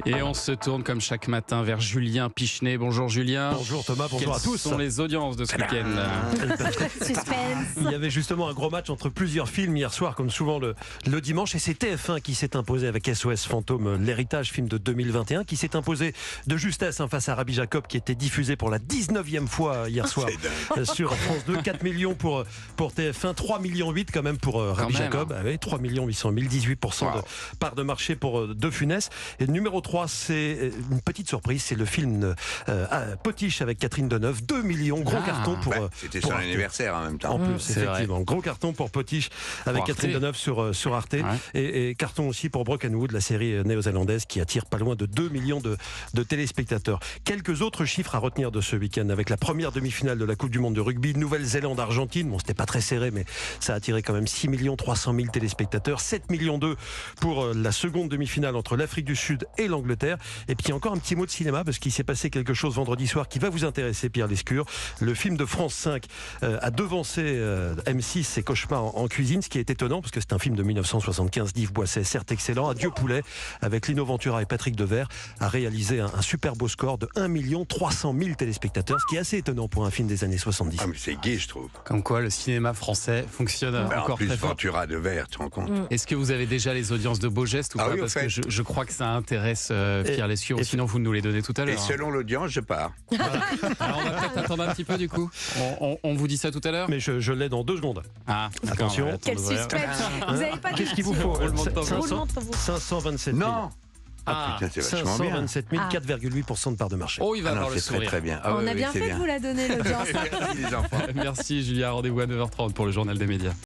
Et on se tourne comme chaque matin vers Julien Pichenet. Bonjour Julien. Bonjour Thomas, bonjour à tous. Quelles sont les audiences de ce week-end? Suspense. Il y avait justement un gros match entre plusieurs films hier soir, comme souvent le dimanche, et c'est TF1 qui s'est imposé avec SOS Fantôme, l'héritage, film de 2021, qui s'est imposé de justesse face à Rabbi Jacob, qui était diffusé pour la 19e fois hier soir sur France 2. 4 millions pour TF1, 3 millions 8 quand même pour Rabbi Jacob. Ah oui, 3 800 000, 18% de part de marché pour De Funès. Et numéro 3, c'est une petite surprise, c'est le film Potiche avec Catherine Deneuve. 2 millions, gros carton pour... C'était pour son Arte. anniversaire en même temps. En plus, C'est effectivement. Gros carton pour Potiche avec Pour Catherine Arte. Deneuve sur Arte. Et carton aussi pour Broken Wood, la série néo-zélandaise qui attire pas loin de 2 millions de téléspectateurs. Quelques autres chiffres à retenir de ce week-end avec la première demi-finale de la Coupe du Monde de rugby, Nouvelle-Zélande-Argentine. Bon, c'était pas très serré, mais ça a attiré quand même 6 300 000 téléspectateurs. 7 millions 2 pour la seconde demi-finale entre l'Afrique du Sud et l'Angleterre. Et puis encore un petit mot de cinéma, parce qu'il s'est passé quelque chose vendredi soir qui va vous intéresser, Pierre Lescure. Le film de France 5 a devancé M6 et Cauchemar en cuisine, ce qui est étonnant, parce que c'est un film de 1975 d'Yves Boisset, certes excellent. Adieu poulet, avec Lino Ventura et Patrick Devers, a réalisé un super beau score de 1 300 000 téléspectateurs, ce qui est assez étonnant pour un film des années 70. Ah, mais c'est gay, je trouve. Comme quoi le cinéma français fonctionne En encore plus, très fort. Ventura de Vert, tu te rends compte? Est-ce que vous avez déjà les audiences de Beau Geste ou Ah pas? oui, au Parce que fait. je crois que ça intéresse Pierre Lescure, et- sinon vous nous les donnez tout à Et l'heure. selon l'audience, je pars. Alors on va peut-être attendre un petit peu du coup. On vous dit ça tout à l'heure? Mais je l'ai dans 2 secondes. Ah, d'accord, Attention. on va Quel attendre de voir. suspense. Vous n'avez pas Qu'est-ce qu'il vous faut? Roulement de tambour. Roulement de tambour. 527 000. Non. Ah, putain, c'est vachement bien. 527 000, 4,8% de part de marché. Oh, il va Ah non, avoir le c'est très sourire. très bien. Ah On oui, a oui, bien c'est fait de vous la donner, l'audience. Merci les enfants. Merci Julien, rendez-vous à 9h30 pour le journal des médias.